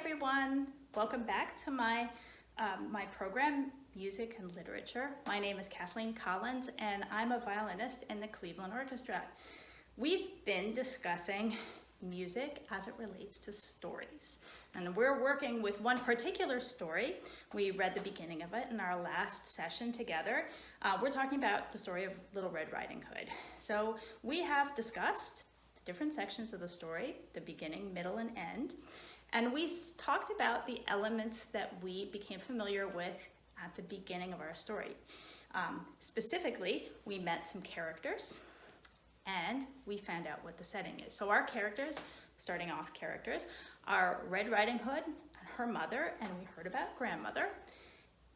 everyone. Welcome back to my program, Music and Literature. My name is Kathleen Collins, and I'm a violinist in the Cleveland Orchestra. We've been discussing music as it relates to stories. And we're working with one particular story. We read the beginning of it in our last session together. We're talking about the story of Little Red Riding Hood. So we have discussed the different sections of the story, the beginning, middle, and end. And we talked about the elements that we became familiar with at the beginning of our story. Specifically, we met some characters and we found out what the setting is. So our characters, starting off characters, are Red Riding Hood and her mother, and we heard about grandmother.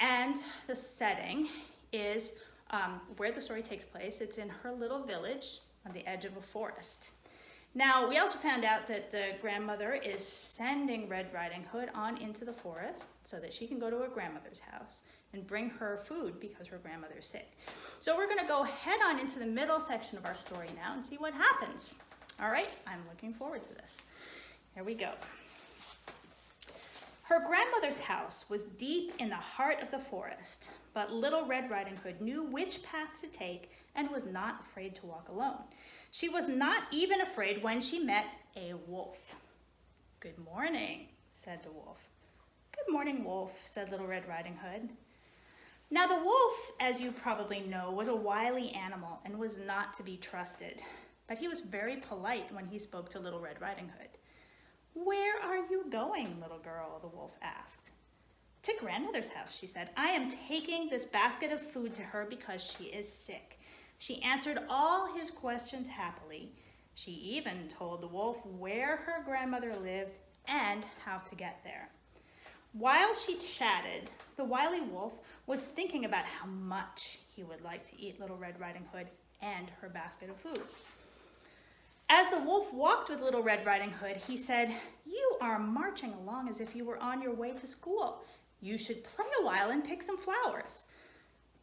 And the setting is where the story takes place. It's in her little village on the edge of a forest. Now, we also found out that the grandmother is sending Red Riding Hood on into the forest so that she can go to her grandmother's house and bring her food because her grandmother's sick. So we're going to go head on into the middle section of our story now and see what happens. All right, I'm looking forward to this. Here we go. Her grandmother's house was deep in the heart of the forest, but Little Red Riding Hood knew which path to take and was not afraid to walk alone. She was not even afraid when she met a wolf. "Good morning," said the wolf. "Good morning, wolf," said Little Red Riding Hood. Now the wolf, as you probably know, was a wily animal and was not to be trusted, but he was very polite when he spoke to Little Red Riding Hood. "Where are you going, little girl?" the wolf asked. "To grandmother's house," she said. "I am taking this basket of food to her because she is sick." She answered all his questions happily. She even told the wolf where her grandmother lived and how to get there. While she chatted, the wily wolf was thinking about how much he would like to eat Little Red Riding Hood and her basket of food. As the wolf walked with Little Red Riding Hood, he said, "You are marching along as if you were on your way to school. You should play a while and pick some flowers."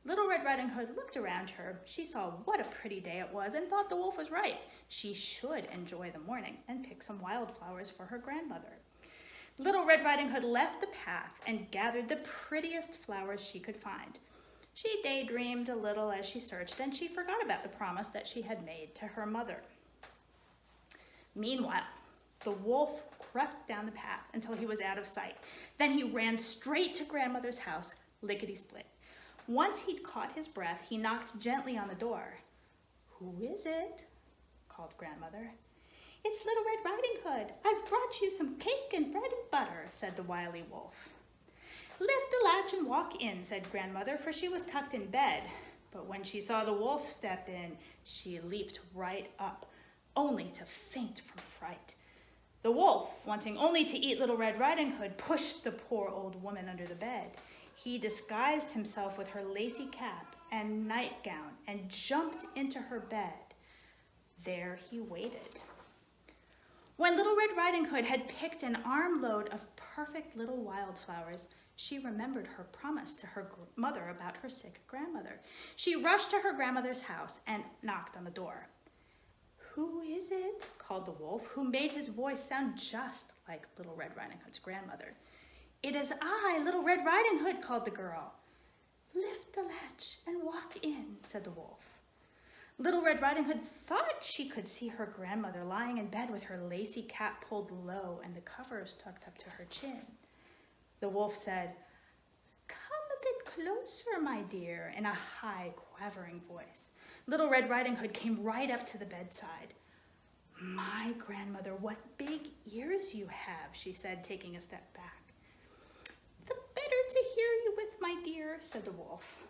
Little Red Riding Hood looked around her. She saw what a pretty day it was and thought the wolf was right. She should enjoy the morning and pick some wildflowers for her grandmother. Little Red Riding Hood left the path and gathered the prettiest flowers she could find. She daydreamed a little as she searched, and she forgot about the promise that she had made to her mother. Meanwhile, the wolf crept down the path until he was out of sight. Then he ran straight to grandmother's house, lickety-split. Once he'd caught his breath, he knocked gently on the door. "Who is it?" called grandmother. "It's Little Red Riding Hood. I've brought you some cake and bread and butter," said the wily wolf. "Lift the latch and walk in," said grandmother, for she was tucked in bed. But when she saw the wolf step in, she leaped right up, only to faint from fright. The wolf, wanting only to eat Little Red Riding Hood, pushed the poor old woman under the bed. He disguised himself with her lacy cap and nightgown and jumped into her bed. There he waited. When Little Red Riding Hood had picked an armload of perfect little wildflowers, she remembered her promise to her mother about her sick grandmother. She rushed to her grandmother's house and knocked on the door. "Who is it?" called the wolf, who made his voice sound just like Little Red Riding Hood's grandmother. "It is I, Little Red Riding Hood," called the girl. "Lift the latch and walk in," said the wolf. Little Red Riding Hood thought she could see her grandmother lying in bed with her lacy cap pulled low and the covers tucked up to her chin. The wolf said, "Come a bit closer, my dear," in a high, quavering voice. Little Red Riding Hood came right up to the bedside. "My grandmother, what big ears you have," she said, taking a step back. "The better to hear you with, my dear," said the wolf.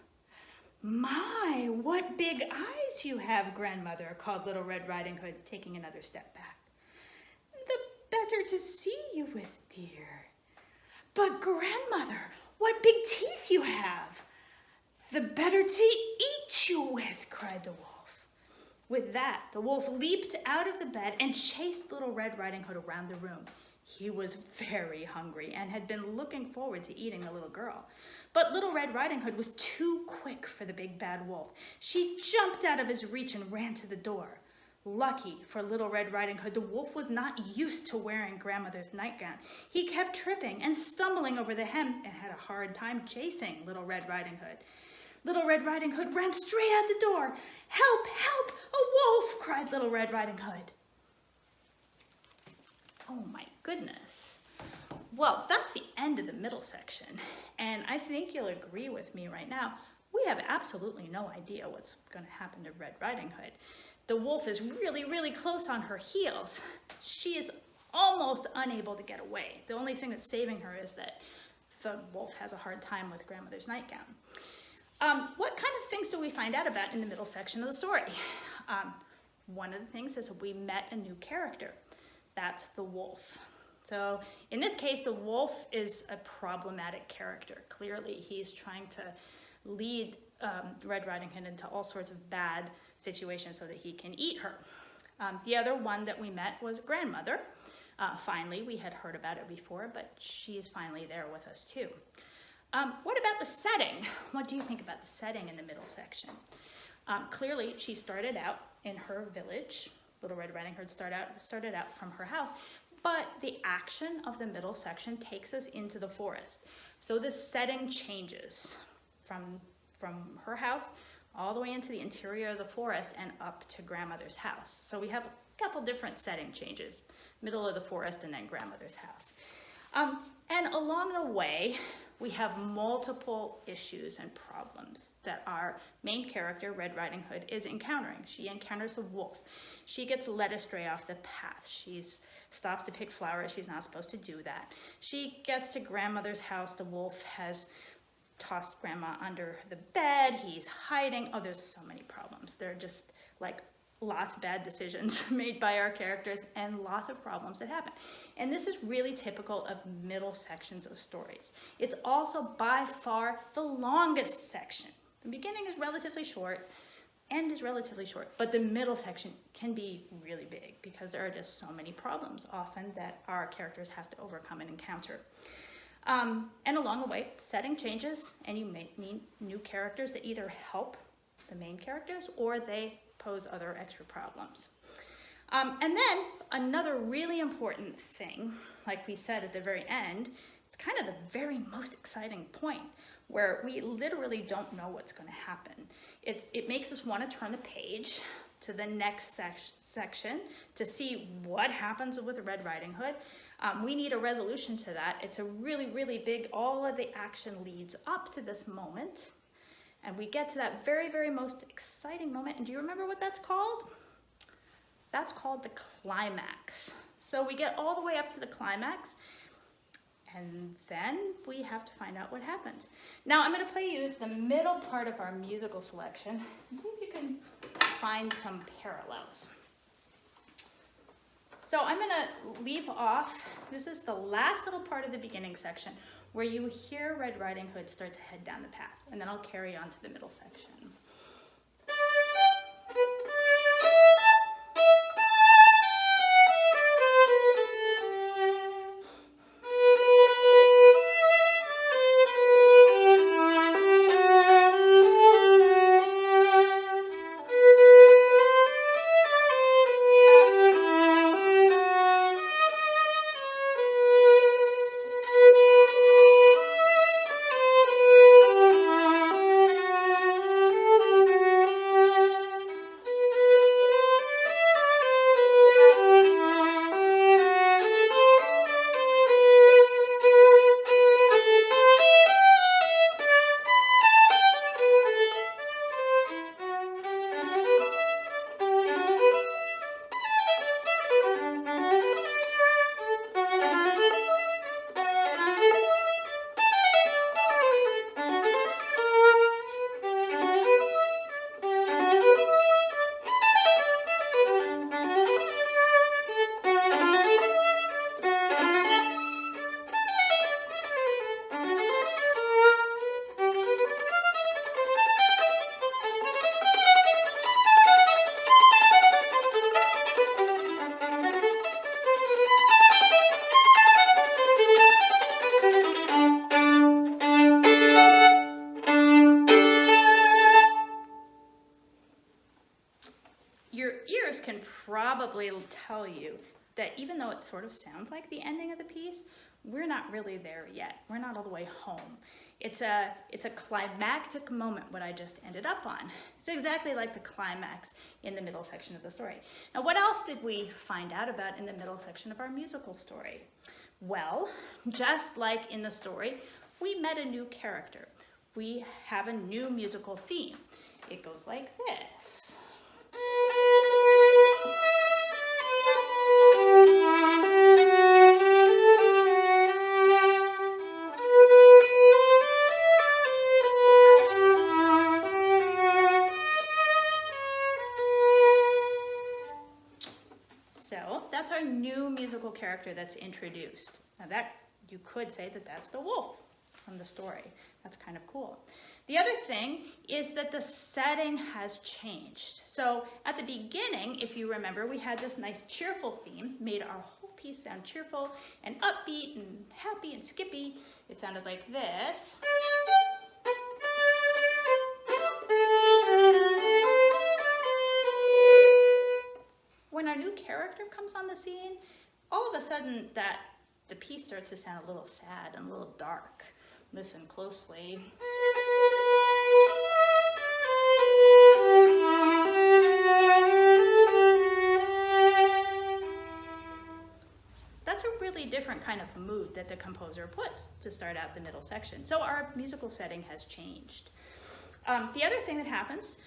"My, what big eyes you have, grandmother," called Little Red Riding Hood, taking another step back. "The better to see you with, dear." "But grandmother, what big teeth you have." "The better to eat you with," cried the wolf. With that, the wolf leaped out of the bed and chased Little Red Riding Hood around the room. He was very hungry and had been looking forward to eating the little girl. But Little Red Riding Hood was too quick for the big bad wolf. She jumped out of his reach and ran to the door. Lucky for Little Red Riding Hood, the wolf was not used to wearing grandmother's nightgown. He kept tripping and stumbling over the hem and had a hard time chasing Little Red Riding Hood. Little Red Riding Hood ran straight out the door. "Help, help, a wolf!" cried Little Red Riding Hood. Oh my goodness. Well, that's the end of the middle section. And I think you'll agree with me right now. We have absolutely no idea what's going to happen to Red Riding Hood. The wolf is really, really close on her heels. She is almost unable to get away. The only thing that's saving her is that the wolf has a hard time with grandmother's nightgown. What kind of things do we find out about in the middle section of the story? One of the things is we met a new character. That's the wolf. So in this case, the wolf is a problematic character. Clearly, he's trying to lead Red Riding Hood into all sorts of bad situations so that he can eat her. The other one that we met was grandmother. Finally, we had heard about it before, but she is finally there with us too. What about the setting? What do you think about the setting in the middle section? Clearly, she started out in her village. Little Red Riding Hood started out from her house, but the action of the middle section takes us into the forest. So the setting changes from her house all the way into the interior of the forest and up to grandmother's house. So we have a couple different setting changes, middle of the forest and then grandmother's house. And along the way, we have multiple issues and problems that our main character, Red Riding Hood, is encountering. She encounters the wolf. She gets led astray off the path. She stops to pick flowers. She's not supposed to do that. She gets to grandmother's house. The wolf has tossed grandma under the bed. He's hiding. Oh, there's so many problems. There are just like lots of bad decisions made by our characters and lots of problems that happen. And this is really typical of middle sections of stories. It's also by far the longest section. The beginning is relatively short, end is relatively short, but the middle section can be really big because there are just so many problems often that our characters have to overcome and encounter. And along the way, setting changes and you may meet new characters that either help the main characters or they pose other extra problems. And then another really important thing, like we said at the very end, it's kind of the very most exciting point where we literally don't know what's going to happen. It makes us want to turn the page to the next section to see what happens with Red Riding Hood. We need a resolution to that. It's a really, really big, all of the action leads up to this moment. And we get to that very, very most exciting moment. And do you remember what that's called? That's called the climax. So we get all the way up to the climax, and then we have to find out what happens. Now I'm going to play you the middle part of our musical selection and see if you can find some parallels. So I'm going to leave off, this is the last little part of the beginning section where you hear Red Riding Hood start to head down the path, and then I'll carry on to the middle section. probably tell you that even though it sort of sounds like the ending of the piece, we're not really there yet. We're not all the way home. It's a climactic moment, what I just ended up on. It's exactly like the climax in the middle section of the story. Now, what else did we find out about in the middle section of our musical story? Well, just like in the story, we met a new character. We have a new musical theme. It goes like this. So that's our new musical character that's introduced. Now that, you could say that that's the wolf from the story. That's kind of cool. The other thing is that the setting has changed. So at the beginning, if you remember, we had this nice cheerful theme, made our whole piece sound cheerful and upbeat and happy and skippy. It sounded like this. When our new character comes on the scene, all of a sudden the piece starts to sound a little sad and a little dark. Listen closely. That's a really different kind of mood that the composer puts to start out the middle section. So our musical setting has changed. The other thing that happens,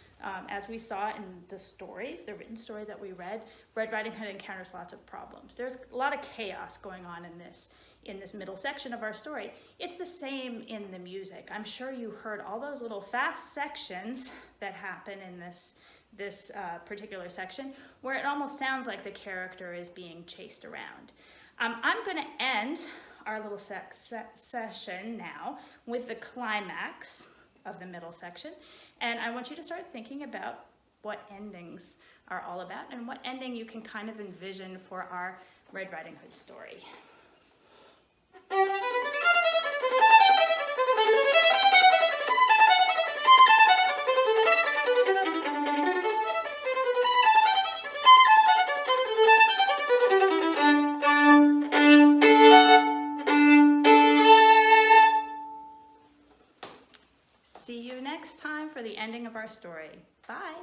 as we saw in the story, the written story that we read, Red Riding Hood encounters lots of problems. There's a lot of chaos going on in this middle section of our story. It's the same in the music. I'm sure you heard all those little fast sections that happen in this particular section, where it almost sounds like the character is being chased around. I'm going to end our little session now with the climax of the middle section, and I want you to start thinking about what endings are all about and what ending you can kind of envision for our Red Riding Hood story. See you next time for the ending of our story. Bye.